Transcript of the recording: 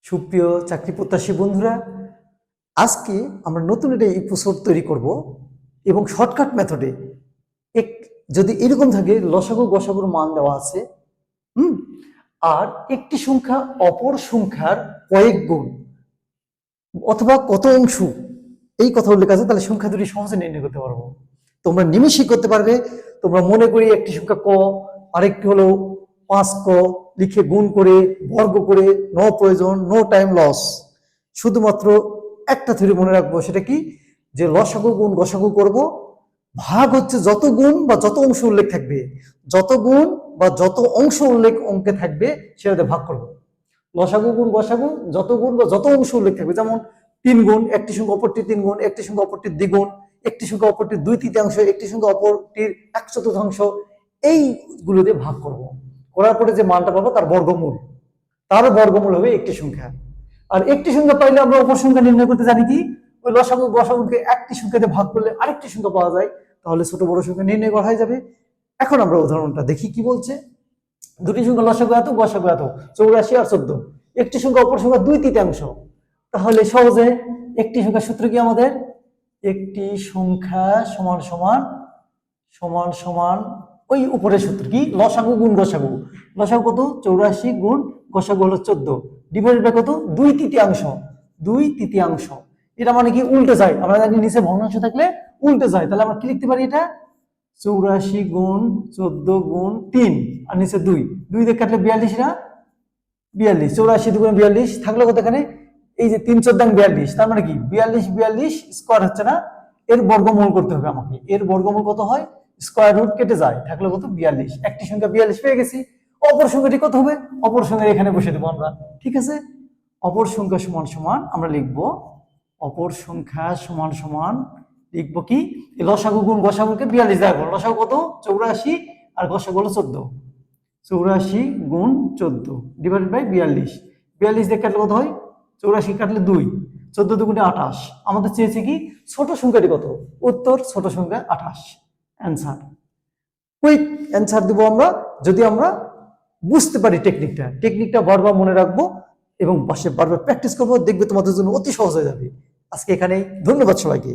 সুপ্রিয় চাকরি প্রত্যাশী বন্ধুরা, আজকে আমরা নতুন একটা এপিসোড তৈরি করব এবং শর্টকাট মেথডে এক যদি এরকম থাকে লসাগু গসাগুর মান দেওয়া আছে আর একটি সংখ্যা অপর সংখ্যার কয়েক গুণ অথবা কত অংশ এই কথা উল্লেখ আছে, তাহলে সংখ্যা দুটি সহজে নির্ণয় করতে পারবো। তোমরা নিমিষেই করতে পারবে। তোমরা মনে করি একটি সংখ্যা ক, আরেকটি হলো 5 ক লিখে গুণ করে বর্গ করে, নো প্রয়োজন, নো টাইম লস। শুধুমাত্র একটা থিওরি মনে রাখবো, সেটা কি, যে লসাগু গুণ গসাগু করব, ভাগ হচ্ছে যত গুণ বা যত অংশ উল্লেখ থাকবে, যত গুণ বা যত অংশ উল্লেখ অঙ্কে থাকবে সেটাতে ভাগ করব। লসাগু গুণ গসাগু যত গুণ বা যত অংশ উল্লেখ থাকবে, যেমন 3 গুণ, একটি সংখ্যা অপরটি 3 গুণ, একটি সংখ্যা অপরটির দ্বিগুণ, একটি সংখ্যা অপরটির 2/3, একটি সংখ্যা অপরটির 1/4, এইগুলোতে ভাগ করব। করার পরে যে মানটা পাবো তার বর্গমূল হবে একটি সংখ্যা। আর একটি সংখ্যা পাইলে আমরা অপর সংখ্যা নির্ণয় করতে জানি কি, ওই লসাগু গসাগুকে একটি সংখ্যাতে ভাগ করলে আরেকটি সংখ্যা পাওয়া যায়, তাহলে ছোট বড় সংখ্যা নির্ণয় করা হয়ে যাবে। এখন আমরা উদাহরণটা দেখি কি বলছে। দুটি সংখ্যা লসাগু এত গসাগু এত, 84 আর 14, একটি সংখ্যা অপর সংখ্যা 2/3, তাহলে সহজে একটি সংখ্যা সূত্র কি আমাদের, একটি সংখ্যা সমান সমান সমান সমান ওই উপরের সূত্র কি, লসাগু গুণ গসাগু। লসাগু কত, 84 গুণ গসাগু হলো 14, ডিভাইডেড বাই কত, 2/3। এটা মানে কি উল্টে যায়, আমরা জানি নিচে ভগ্নাংশ থাকলে উল্টে যায়, তাহলে আমরা কি লিখতে পারি, এটা 84 গুণ 14 গুণ 3 আর নিচে 2 দিয়ে কাটলে 42 না, 42, 84 দুগুণে 42 থাকলো কত এখানে, এই যে 3 14 42, তার মানে কি 42 স্কোয়ার হচ্ছে না, এর বর্গমূল করতে হবে আমাকে। এর বর্গমূল কত হয়, স্কোয়ার রুট কেটে যায়, থাকলো কত 42। একটি সংখ্যা 42 পেয়ে গেছি। অপর সংখ্যাটি কত হবে, অপর সংখ্যা এখানে বসে দেবো আমরা। ঠিক আছে, অপর সংখ্যা সমান সমান আমরা লিখবো, অপর সংখ্যা সমান সমান লিখবো কি, লসাগু গুণ গসাগুকে 42 দ্বারা করো। লসাগু কত, 84 আর গসাগু হলো 14, 84 গুণ 14 ডিভাইডেড বাই 42। 42 দিয়ে কাটলে কত হয়, 84 কাটলে 2, 14 দুগুণে 28। আমাদের চেয়েছে কি, ছোট সংখ্যাটি কত, উত্তর ছোট সংখ্যা 28, অ্যান্সার। কুইক অ্যান্সার দেবো আমরা যদি আমরা বুঝতে পারি টেকনিকটা বারবার মনে রাখবো এবং বারবার প্র্যাকটিস করবো, দেখবে তোমাদের জন্য অতি সহজ হয়ে যাবে। আজকে এখানেই, ধন্যবাদ সবাইকে।